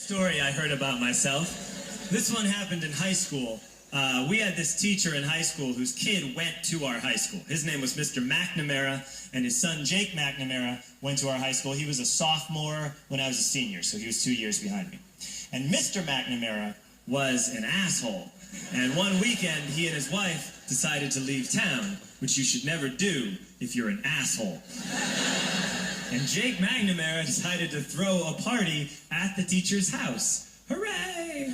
Story I heard about myself. This one happened in high school. We had this teacher in high school whose kid went to our high school. His name was Mr. McNamara, and his son Jake McNamara went to our high school. He was a sophomore when I was a senior, so he was 2 years behind me. And Mr. McNamara was an asshole. And one weekend, he and his wife decided to leave town, which you should never do if you're an asshole. And Jake McNamara decided to throw a party at the teacher's house. Hooray!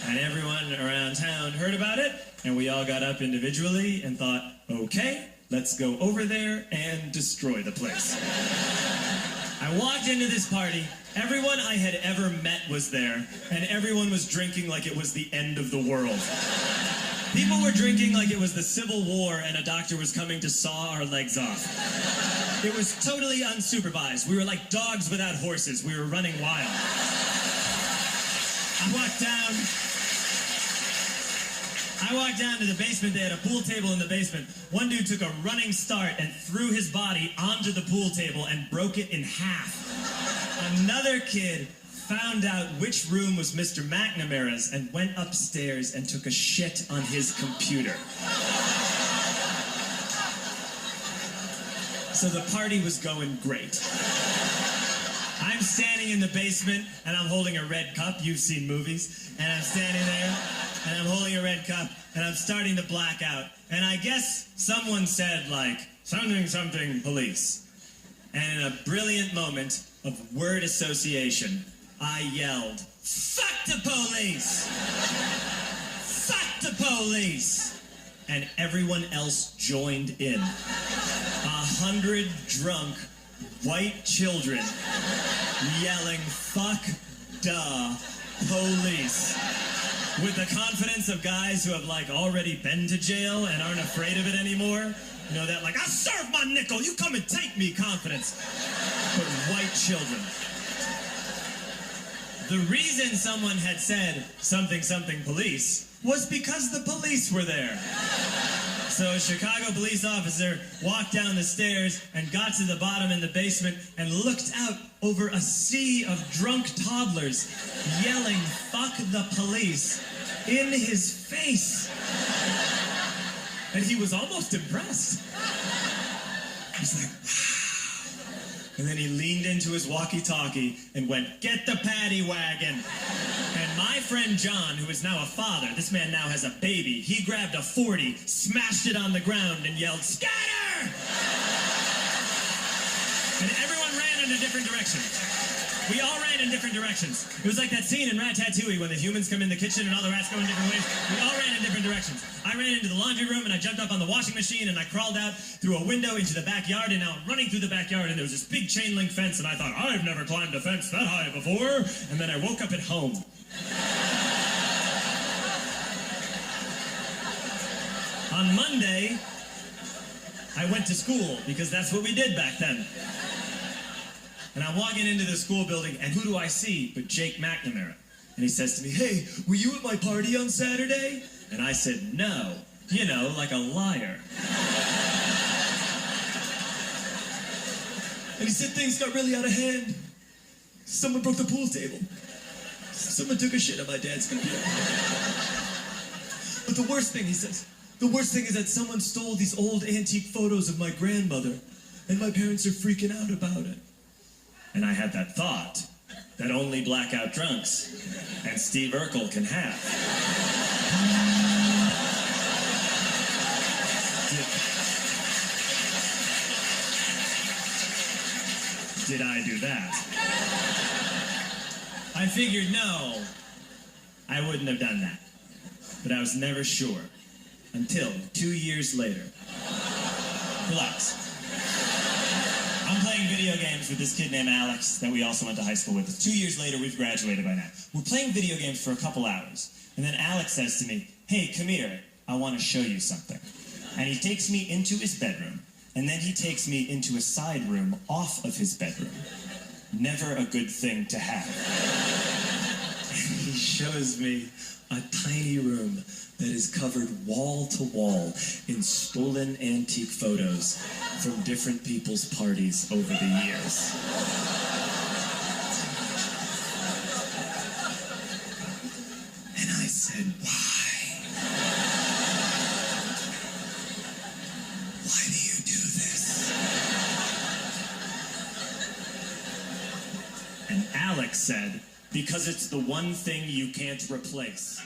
And everyone around town heard about it, and we all got up individually and thought, okay, let's go over there and destroy the place. I walked into this party, everyone I had ever met was there, and everyone was drinking like it was the end of the world. People were drinking like it was the Civil War and a doctor was coming to saw our legs off. It was totally unsupervised. We were like dogs without horses. We were running wild. I walked down to the basement. They had a pool table in the basement. One dude took a running start and threw his body onto the pool table and broke it in half. Another kid found out which room was Mr. McNamara's and went upstairs and took a shit on his computer. So the party was going great. I'm standing in the basement, and I'm holding a red cup. You've seen movies. And I'm standing there, and I'm holding a red cup, and I'm starting to black out. And I guess someone said, like, something, something, police. And in a brilliant moment of word association, I yelled, fuck the police! Fuck the police! And everyone else joined in. 100 drunk white children yelling, fuck the police. With the confidence of guys who have like already been to jail and aren't afraid of it anymore. You know, that like, I'll serve my nickel, you come and take me confidence. But white children. The reason someone had said something, something police was because the police were there. So a Chicago police officer walked down the stairs and got to the bottom in the basement and looked out over a sea of drunk toddlers yelling, fuck the police, in his face. And he was almost impressed. He's like, wow. And then he leaned into his walkie-talkie and went, get the paddy wagon. And my friend John, who is now a father, this man now has a baby, he grabbed a 40, smashed it on the ground, and yelled, scatter! And everyone ran in a different direction. We all ran in different directions. It was like that scene in Ratatouille when the humans come in the kitchen and all the rats go in different ways. We all ran in different directions. I ran into the laundry room and I jumped up on the washing machine and I crawled out through a window into the backyard, and now I'm running through the backyard and there was this big chain link fence and I thought, I've never climbed a fence that high before. And then I woke up at home. On Monday, I went to school because that's what we did back then. And I'm walking into the school building, and who do I see but Jake McNamara? And he says to me, hey, were you at my party on Saturday? And I said, no. You know, like a liar. And he said things got really out of hand. Someone broke the pool table. Someone took a shit on my dad's computer. But the worst thing, he says, the worst thing is that someone stole these old antique photos of my grandmother, and my parents are freaking out about it. And I had that thought that only blackout drunks and Steve Urkel can have. Did I do that? I figured no, I wouldn't have done that. But I was never sure until 2 years later. Relax. I'm playing video games with this kid named Alex that we also went to high school with. 2 years later, we've graduated by now. We're playing video games for a couple hours. And then Alex says to me, hey, come here, I want to show you something. And he takes me into his bedroom, and then he takes me into a side room off of his bedroom. Never a good thing to have. And he shows me a tiny room that is covered wall to wall in stolen antique photos from different people's parties over the years. Alex said, because it's the one thing you can't replace.